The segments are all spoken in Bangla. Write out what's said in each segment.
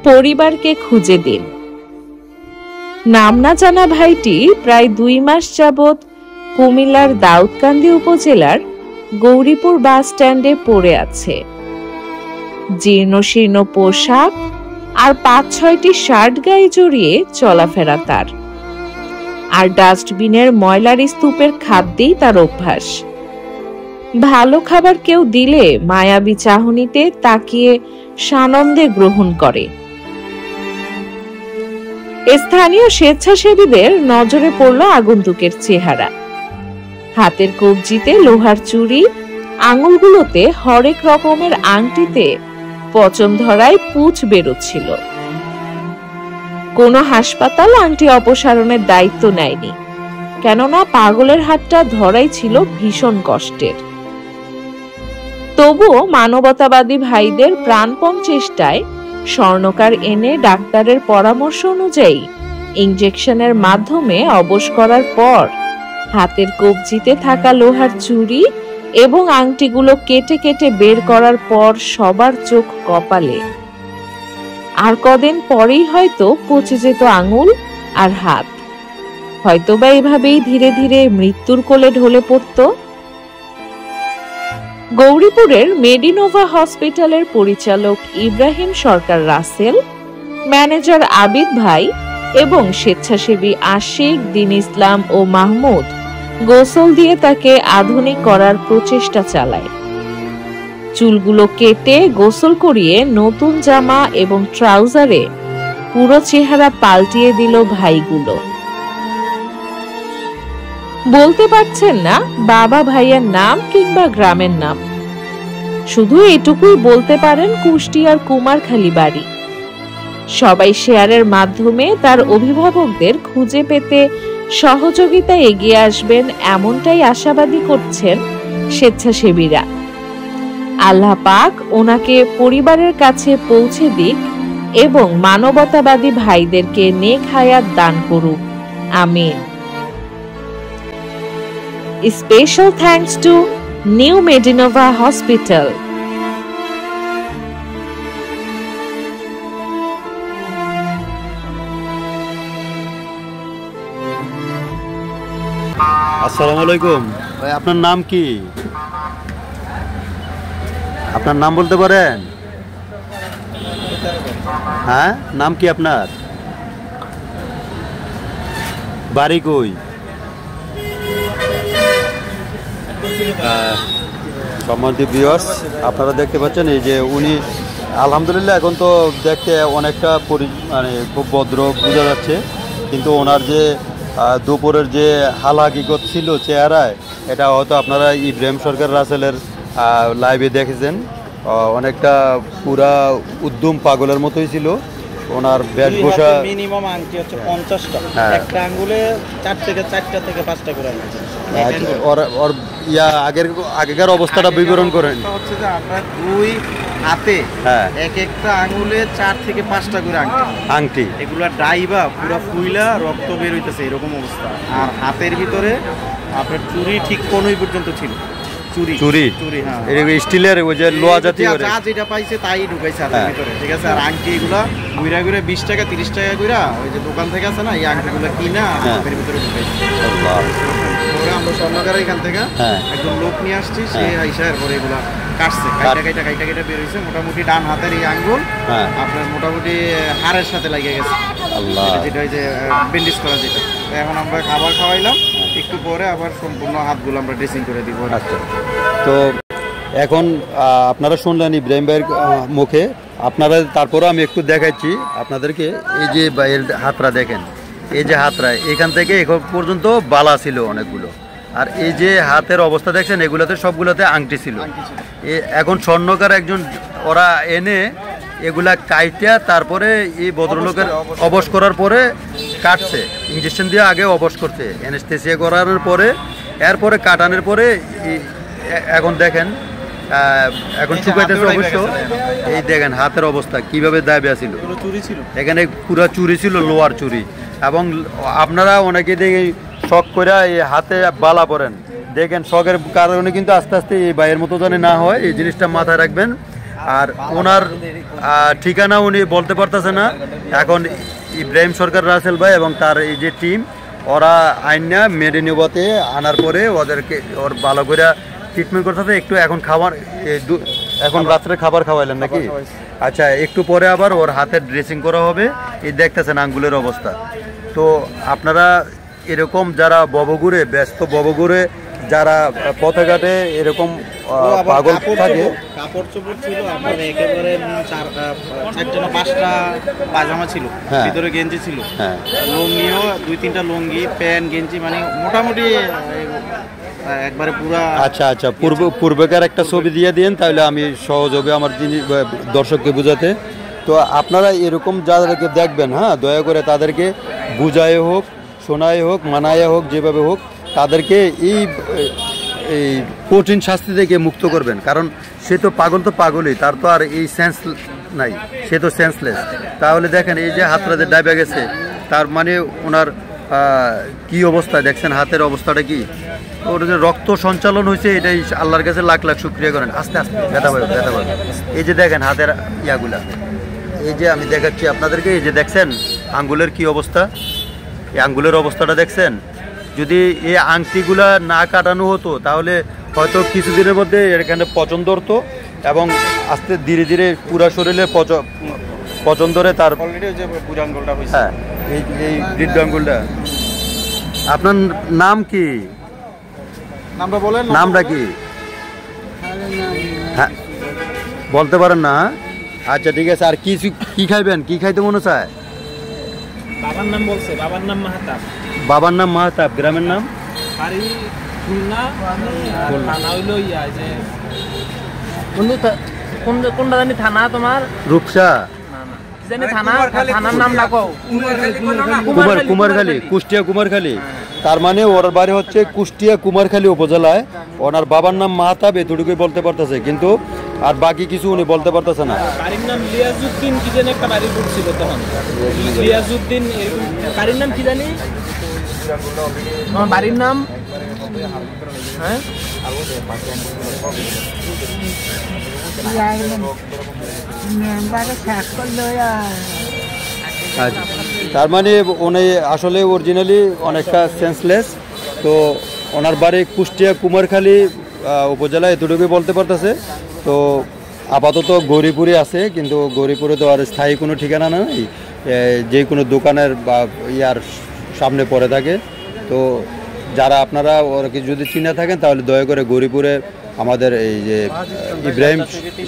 পরিবারকে খুঁজে দিন। নাম না জানা ভাইটি প্রায় 2 মাস যাবৎ কুমিল্লার দাউদকান্দি উপজেলার গৌরীপুর বাস স্ট্যান্ডে পড়ে আছে। জীর্ণশীর্ণ পোশাক আর 5-6টি শার্ট গায়ে জড়িয়ে চলাফেরা তার। আর ডাস্টবিনের ময়লার স্তূপের খাদ্যেই তার অভ্যাস। ভালো খাবার কেউ দিলে মায়াবী চাহনিতে তাকিয়ে সানন্দে গ্রহণ করে। স্থানীয় স্বেচ্ছাসেবীদের নজরে পড়ল আগন্তুকের চেহারা। হাতের কবজিতে লোহার চুড়ি, আঙুলগুলোতে হরেক রকমের আংটিতে পচন ধরায় পুঁজ বেরোচ্ছিল। কোনো হাসপাতাল আংটি অপসারণের দায়িত্ব নেয়নি, কেননা পাগলের হাতটা ধরাই ছিল ভীষণ কষ্টের। তবুও মানবতাবাদী ভাইদের প্রাণপণ চেষ্টায় স্বর্ণকার এনে ডাক্তারের পরামর্শ অনুযায়ী ইনজেকশনের মাধ্যমে অবশ করার পর হাতের কবজিতে থাকা লোহার চুড়ি এবং আংটিগুলো কেটে কেটে বের করার পর সবার চোখ কপালে। আর কদিন পরেই হয়তো পচে যেত আঙুল আর হাত, হয়তোবা এভাবেই ধীরে ধীরে মৃত্যুর কোলে ঢলে পড়ত। গৌরীপুরের মেডিনোভা হসপিটালের পরিচালক ইব্রাহিম সরকার রাসেল, ম্যানেজার আবিদ ভাই এবং স্বেচ্ছাসেবী আশিক, দিন ইসলাম ও মাহমুদ গোসল দিয়ে তাকে আধুনিক করার প্রচেষ্টা চালায়। চুলগুলো কেটে গোসল করিয়ে নতুন জামা এবং ট্রাউজারে পুরো চেহারা পাল্টিয়ে দিল ভাইগুলো। বলতে পারছেন না বাবা ভাইয়ের নাম কিংবা গ্রামের নাম, শুধু এটুকুই বলতে পারেন কুষ্টিয়ার কুমারখালী বাড়ি। সবাই শেয়ারের মাধ্যমে তার অভিভাবকদের খুঁজে পেতে সহযোগিতা এগিয়ে আসবেন, এমনটাই আশাবাদী করছেন স্বেচ্ছাসেবীরা। আল্লাহ পাক ওনাকে পরিবারের কাছে পৌঁছে দিক এবং মানবতাবাদী ভাইদেরকে নেক হায়াত দান করুক, আমিন। Special thanks to New Medinova Hospital. আসসালামু আলাইকুম ভাই, আপনার নাম কি? আপনার নাম বলতে পারেন? হ্যাঁ, নাম কি আপনার? বাড়ি কই? সম্মানিত ভিউয়ার্স, আপনারা দেখতে পাচ্ছেন এই যে উনি আলহামদুলিল্লাহ এখন তো দেখতে অনেকটা মানে খুব ভদ্র বোঝা যাচ্ছে, কিন্তু ওনার যে দুপুরের যে হাল হাকিকত ছিল চেহারায়, এটা হয়তো আপনারা ইব্রাহিম সরকার রাসেলের লাইভে দেখেছেন। অনেকটা পুরা উদ্যম পাগলের মতোই ছিল ওনার বেশভূষা। মিনিমাম আংটি হচ্ছে 50টা, একটা আঙ্গুলে 4 থেকে 5টা করে আংটি। ওর আগেকার অবস্থাটা বিবরণ করেন। হচ্ছে যে আমরা 2 হাতে এক একটা আঙ্গুলে 4 থেকে 5টা করে আংটি, এগুলা ডাইবা পুরো ফুইলা রক্ত বের হইতেছে এরকম অবস্থা। আর হাতের ভিতরে আপনার চুরি ঠিক কোনই পর্যন্ত ছিল। চুরি হ্যাঁ, স্টিলের ওই যে লোহা জাতীয় যেটা পাইছে তাই ঢুকাইছে হাতের ভিতরে, ঠিক আছে। আর আংটি এগুলা ঘুরা ঘুরে 20 টাকা 30 টাকা ঘুরা ওই যে দোকান থেকে আছে না, এই আংটিগুলো কিনা হাতের ভিতরে ঢুকাইছে। আমরা স্বর্ণকার এখান থেকে একজন লোক নিয়ে আসছি, সে আইসার পরে এগুলা কাটছে, কাইটা বের হয়েছে। মোটামুটি ডান হাতের এই আঙ্গুল আপনার মোটামুটি হাড়ের সাথে লাগিয়ে গেছে, যেটা ওই যে ব্যান্ডেজ করা যেটা। এখন আমরা খাবার খাওয়াইলাম, একটু পরে আবার সম্পূর্ণ হাতগুলো আমরা ড্রেসিং করে দিব। আচ্ছা, তো এখন আপনারা শুনলেন ইব্রাহিম ভাইয়ের মুখে। আপনারা তারপরে আমি একটু দেখাচ্ছি আপনাদেরকে। এই যে ভাইয়ের হাতরা দেখেন, এই যে হাতরা এখান থেকে এখন পর্যন্ত বালা ছিল অনেকগুলো, আর এই যে হাতের অবস্থা দেখছেন এগুলোতে সবগুলোতে আংটি ছিল। এখন স্বর্ণকার একজন ওরা এনে এগুলা কাইটা তারপরে এই ভদ্রলোকের অবশ করার পরে কাটছে, ইঞ্জেকশন দিয়ে আগে অবশ করছে, অ্যানেস্থেসিয়া করানোর পরে এরপরে কাটানোর পরে এখন দেখেন এখন শুকাইতেছে অবশ্য। এই দেখেন হাতের অবস্থা কিভাবে দাবি ছিল, এখানে পুরো চুরি ছিল, লোহার চুরি। এবং আপনারা অনেকে দেখে শখ করে এই হাতে বালা পরেন, দেখেন শখের কারণে কিন্তু আস্তে আস্তে এই বাইয়ের মতো জানে না হয়, এই জিনিসটা মাথায় রাখবেন। আর ওনার ঠিকানা উনি বলতে পারতেছে না। এখন ইব্রাহিম সরকার রাসেল ভাই এবং তার এই যে টিম, ওরা আইনা মেডিনিবাতে আনার পরে ওদেরকে ওর ভালো করে ট্রিটমেন্ট করতে হবে। একটু এখন খাবার, এখন রাত্রে খাবার খাওয়াইলেন নাকি? আচ্ছা, একটু পরে আবার ওর হাতে ড্রেসিং করা হবে। এই দেখতেছেন আঙ্গুলের অবস্থা। তো আপনারা এরকম যারা ববগুড়ে ব্যস্ত, ববগুড়ে যারা পথে ঘাটে এরকম পাগল থাকে, কাপড় চোপড় ছিল আপনার একেবারে 4-5টা পাজামা ছিল, ভিতরে গেঞ্জি ছিল, লুঙ্গিও 2-3টা লুঙ্গি, প্যান্ট, গেঞ্জি, মানে মোটামুটি একবারে পুরা। আচ্ছা আচ্ছা, পূর্বেকার একটা ছবি দিয়ে দিন, তাহলে আমি সহজ হবে আমার দর্শককে বোঝাতে। তো আপনারা এরকম যাদেরকে দেখবেন, হ্যাঁ, দয়া করে তাদেরকে বুঝায় হোক, শোনায় হোক, মানায় হোক, যেভাবে হোক তাদেরকে এই কঠিন শাস্তি থেকে মুক্ত করবেন। কারণ সে তো পাগলই, তার তো আর এই সেন্স নাই, সে তো সেন্সলেস। তাহলে দেখেন এই যে হাতটা যে ডাইবে গেছে, তার মানে ওনার কি অবস্থা দেখছেন, হাতের অবস্থাটা কি, ওর যে রক্ত সঞ্চালন হয়েছে, এটাই আল্লাহর কাছে লাখ লাখ শুকরিয়া করেন। আস্তে আস্তে ব্যথা পাবে। এই যে দেখেন হাতের ইয়াগুলা, এই যে আমি দেখাচ্ছি আপনাদেরকে, এই যে দেখছেন আঙ্গুলের কি অবস্থা, এই আঙ্গুলের অবস্থাটা দেখছেন। যদি এই আংটিগুলা না কাটানো হতো তাহলে হয়তো কিছুদিনের মধ্যে এখানে পচন ধরতো এবং আস্তে ধীরে ধীরে পুরা শরীরে পচন ধরে তার। হ্যাঁ, এই বৃদ্ধ আঙ্গুলটা। আপনার নাম কি? নামটা বলেন। নামটা কি? হ্যাঁ, বলতে পারেন না? আচ্ছা ঠিক আছে। আর কি খাইবেন, কি খাইতে মনে চায়? বাবার নাম বলছে, বাবার নাম মাহাতাব। বাবার নাম মাহাতাব, গ্রামের নাম বাড়ি খুলনা, থানা হইলো যে কোনটা জানি থানা তোমার? রূপসা জানি থানার নাম ডাকো কুমারখালী, কুষ্টিয়া কুমারখালী। তার মানে ওর বাড়ি হচ্ছে কুষ্টিয়া কুমারখালী উপজেলায়। ওনার বাবার নাম মাহাতাব, এতটুকুই বলতে পারতেছে, কিন্তু আর বাকি কিছু উনি বলতে পারতেছে না। বাড়ির নাম লিয়াজউদ্দিন কি জানি একটা বাড়ি পড়ছিল তখন, লিয়াজউদ্দিন। বাড়ির নাম কি জানি, বাড়ির নাম, হ্যাঁ, তার মানে উনি আসলে অরিজিনালি অনেকটা সেন্সলেস। তো ওনার বাড়ি কুষ্টিয়া কুমারখালী উপজেলা, এতটুকুই বলতে পারতেছে। তো আপাতত গৌরীপুরে আছে, কিন্তু গৌরীপুরে তো আর স্থায়ী কোনো ঠিকানা নেই, যে কোনো দোকানের বা ইয়ার সামনে পড়ে থাকে। তো যারা আপনারা ওরকে যদি চিনে থাকেন তাহলে দয়া করে গৌরীপুরে আমাদের এই যে ইব্রাহিম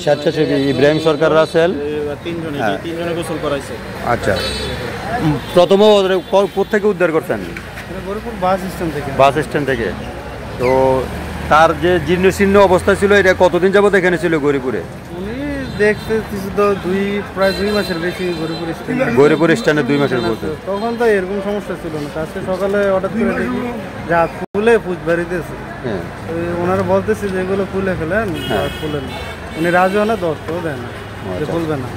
স্বেচ্ছাসেবী ইব্রাহিম সরকার রাসেল, তিনজনে গোসল করাইছে। আচ্ছা, প্রথম কোথেকে উদ্ধার করছেন? বাস স্ট্যান্ড থেকে। তো তার যে জীর্ণ শীর্ণ অবস্থা ছিল, এটা কতদিন যাবত এখানে ছিল গৌরীপুরে? দেখতেছি তো প্রায় 2 মাসের বেশি গৌরীপুর স্ট্যান্ডে 2 মাসের মধ্যে। তখন তো এরকম সমস্যা ছিল না। আজকে সকালে হঠাৎ করে দেখি যা ফুলে বাড়িতেছে, ওনারা বলতেছে যে এগুলো ফুলে ফেলেন, ফুলেন। উনি রাজি হয় না, দশটাও দেয় না যে ফুলবে না।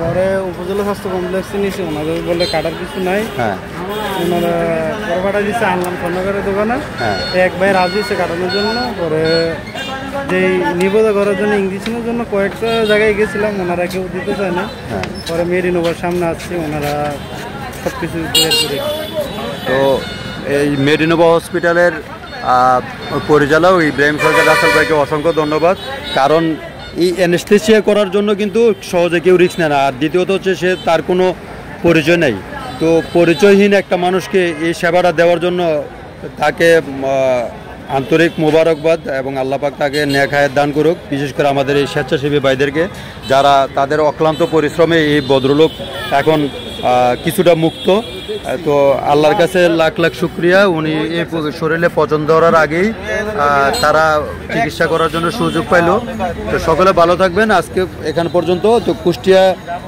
পরে উপজেলা স্বাস্থ্য কমপ্লেক্সে নিয়েছি, ওনাদের বললে কাটার কিছু নাই। ওনারা পরে পাঠা দিচ্ছে, আনলাম স্বর্ণকারের দোকানে। এক ভাই রাজি হচ্ছে কাটানোর জন্য। পরে যে নিবেদন করার জন্য ইংলিশের জন্য কয়েকটা জায়গায় গেছিলাম, ওনারা কেউ দিতে চায় না। পরে মেডিনোভার সামনে আসছি, ওনারা সব কিছু ক্লিয়ার করে। তো এই মেডিনোভা হসপিটালের পরিচালক ইব্রাহিম সরকার রাসেল ভাইকে অসংখ্য ধন্যবাদ। কারণ এই অ্যানেস্থেসিয়া করার জন্য কিন্তু সহজে কেউ রিস্ক নেয় না। আর দ্বিতীয়ত হচ্ছে সে তার কোনো পরিচয় নেই। তো পরিচয়হীন একটা মানুষকে এই সেবাটা দেওয়ার জন্য তাকে আন্তরিক মোবারকবাদ, এবং আল্লাহ পাক তাকে নেক হায়াত দান করুক। বিশেষ করে আমাদের এই স্বেচ্ছাসেবী ভাইদেরকে, যারা তাদের অক্লান্ত পরিশ্রমে এই ভদ্রলোক এখন কিছুটা মুক্ত। তো আল্লাহর কাছে লাখ লাখ শুক্রিয়া, উনি এই শরীরে পচন ধরার আগেই তারা চিকিৎসা করার জন্য সুযোগ পাইল। তো সকলে ভালো থাকবেন। আজকে এখান পর্যন্ত। তো কুষ্টিয়া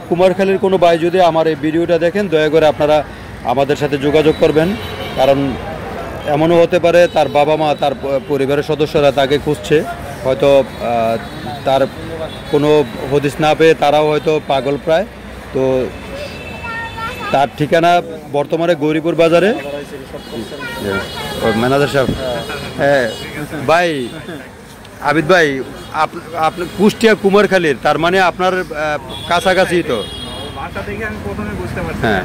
কুমারখালীর কোনো ভাই যদি আমার এই ভিডিওটা দেখেন, দয়া করে আপনারা আমাদের সাথে যোগাযোগ করবেন। কারণ এমনও হতে পারে তার বাবা মা, তার পরিবারের সদস্যরা তাকে খুঁজছে, হয়তো তার কোনো হদিস না পেয়ে তারাও হয়তো পাগল প্রায়। তো তার ঠিকানা বর্তমানে গৌরীপুর বাজারে। ম্যানেজার সাহেব, হ্যাঁ ভাই, আবিদ ভাই, আপনি কুষ্টিয়া কুমারখালীর, তার মানে আপনার কাছাকাছি তো। বাসা দেখে আমি প্রথমে বুঝতে পারছি হ্যাঁ,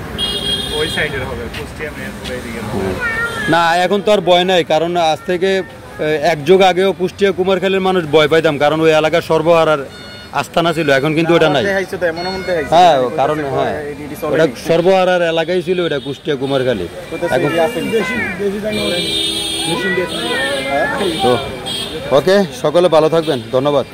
ওই সাইডের হবে, কুষ্টিয়া মেহেরপুর এইদিকে। না এখন তো আর ভয় নাই, কারণ আজ থেকে এক যুগ আগেও কুষ্টিয়া কুমারখালীর মানুষ ভয় পাইতাম, কারণ ওই এলাকার সর্বহারার আস্তানা ছিল, এখন কিন্তু ওটা নাই। হ্যাঁ, কারণ হ্যাঁ ওটা সর্বহারার এলাকাই ছিল, ওটা কুষ্টিয়া কুমারখালী। এখন তো ওকে, সকলে ভালো থাকবেন, ধন্যবাদ।